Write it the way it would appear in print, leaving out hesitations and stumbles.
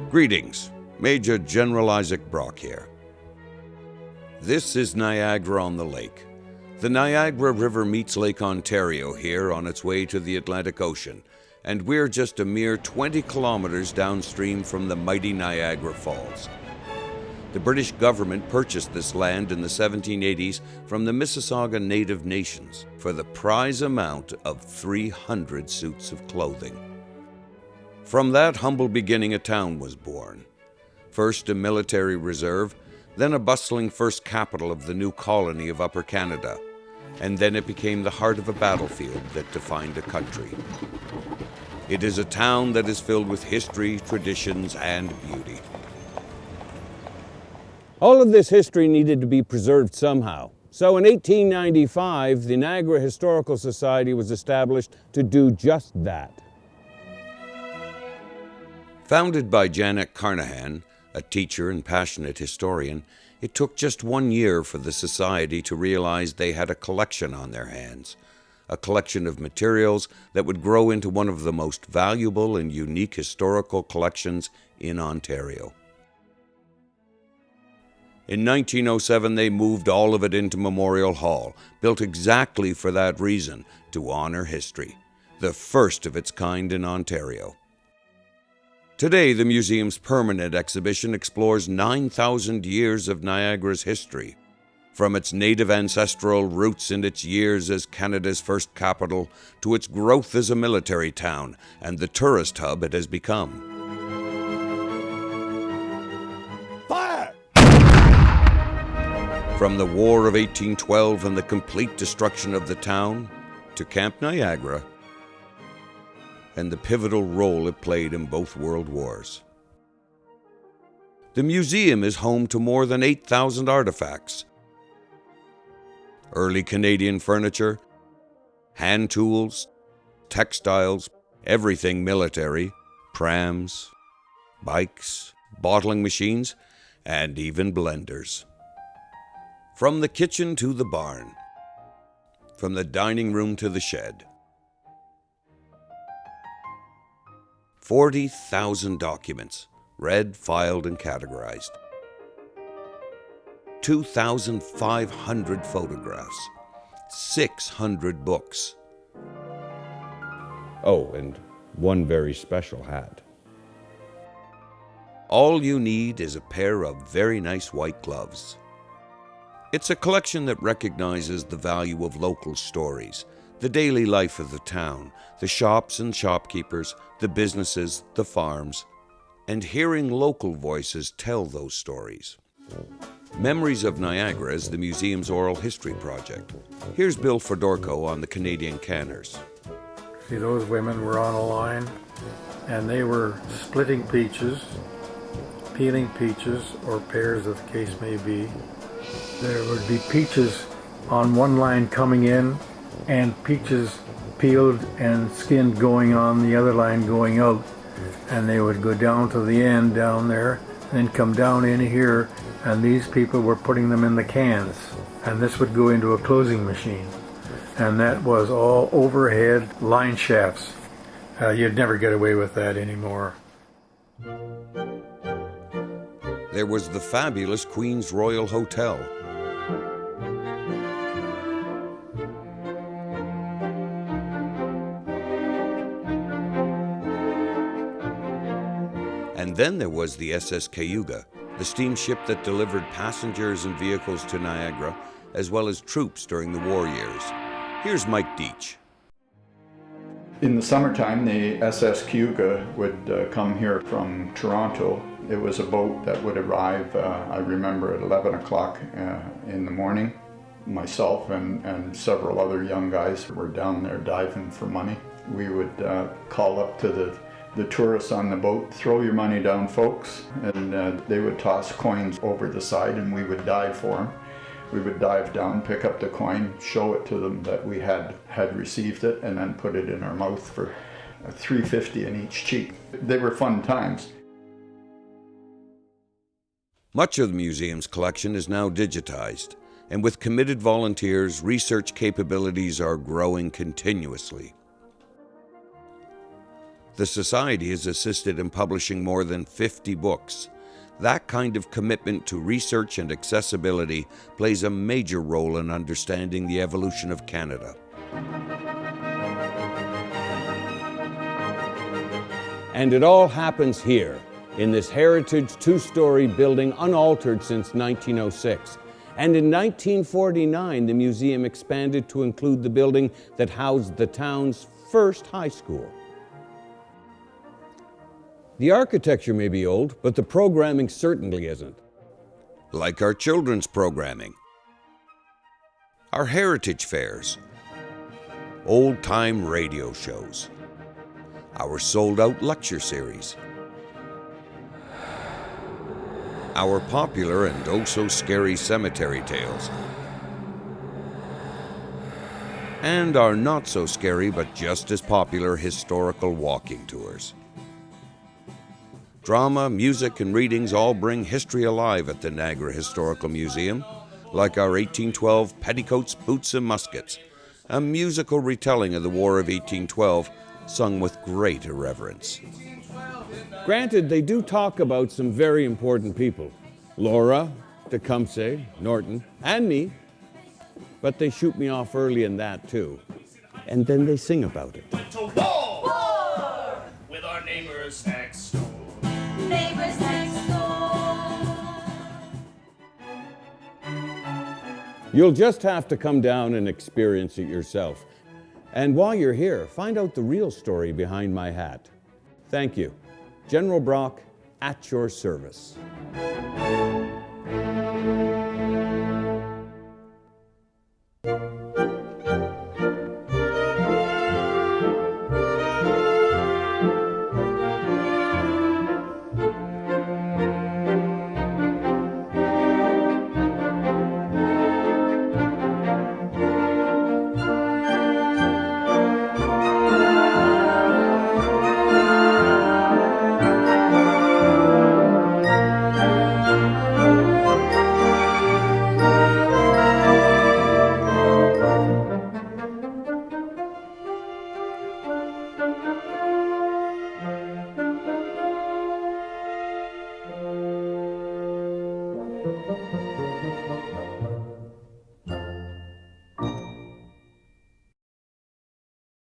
Greetings, Major General Isaac Brock here. This is Niagara on the Lake. The Niagara River meets Lake Ontario here on its way to the Atlantic Ocean, and we're just a mere 20 kilometers downstream from the mighty Niagara Falls. The British government purchased this land in the 1780s from the Mississauga Native Nations for the prize amount of 300 suits of clothing. From that humble beginning, a town was born. First a military reserve, then a bustling first capital of the new colony of Upper Canada, and then it became the heart of a battlefield that defined a country. It is a town that is filled with history, traditions, and beauty. All of this history needed to be preserved somehow. So in 1895, the Niagara Historical Society was established to do just that. Founded by Janet Carnahan, a teacher and passionate historian, it took just 1 year for the society to realize they had a collection on their hands, a collection of materials that would grow into one of the most valuable and unique historical collections in Ontario. In 1907, they moved all of it into Memorial Hall, built exactly for that reason, to honor history, the first of its kind in Ontario. Today, the museum's permanent exhibition explores 9,000 years of Niagara's history, from its native ancestral roots and its years as Canada's first capital to its growth as a military town and the tourist hub it has become. Fire! From the War of 1812 and the complete destruction of the town to Camp Niagara, and the pivotal role it played in both world wars. The museum is home to more than 8,000 artifacts. Early Canadian furniture, hand tools, textiles, everything military, prams, bikes, bottling machines, and even blenders. From the kitchen to the barn, from the dining room to the shed. 40,000 documents, read, filed, and categorized. 2,500 photographs. 600 books. Oh, and one very special hat. All you need is a pair of very nice white gloves. It's a collection that recognizes the value of local stories, the daily life of the town, the shops and shopkeepers, the businesses, the farms, and hearing local voices tell those stories. Memories of Niagara is the museum's oral history project. Here's Bill Fedorko on the Canadian canners. See, those women were on a line, and they were splitting peaches, peeling peaches, or pears, as the case may be. There would be peaches on one line coming in, and peaches peeled and skinned going on the other line going out, and they would go down to the end down there and then come down in here, and these people were putting them in the cans, and this would go into a closing machine, and that was all overhead line shafts. You'd never get away with that anymore. There was the fabulous Queen's Royal Hotel. And then there was the SS Cayuga, the steamship that delivered passengers and vehicles to Niagara, as well as troops during the war years. Here's Mike Deach. In the summertime, the SS Cayuga would come here from Toronto. It was a boat that would arrive, I remember, at 11 o'clock in the morning. Myself and several other young guys were down there diving for money. We would call up to the tourists on the boat, "Throw your money down, folks," and they would toss coins over the side and we would dive for them. We would dive down, pick up the coin, show it to them that we had received it, and then put it in our mouth for $3.50 in each cheek. They were fun times. Much of the museum's collection is now digitized, and with committed volunteers, research capabilities are growing continuously. The Society has assisted in publishing more than 50 books. That kind of commitment to research and accessibility plays a major role in understanding the evolution of Canada. And it all happens here, in this heritage two-story building unaltered since 1906. And in 1949, the museum expanded to include the building that housed the town's first high school. The architecture may be old, but the programming certainly isn't. Like our children's programming, our heritage fairs, old-time radio shows, our sold-out lecture series, our popular and oh-so-scary cemetery tales, and our not-so-scary but just as popular historical walking tours. Drama, music, and readings all bring history alive at the Niagara Historical Museum, like our 1812 Petticoats, Boots, and Muskets, a musical retelling of the War of 1812, sung with great irreverence. Granted, they do talk about some very important people. Laura, Tecumseh, Norton, and me. But they shoot me off early in that, too. And then they sing about it. To war! War! With our neighbors next door. Neighbors next door. You'll just have to come down and experience it yourself. And while you're here, find out the real story behind my hat. Thank you. General Brock, at your service.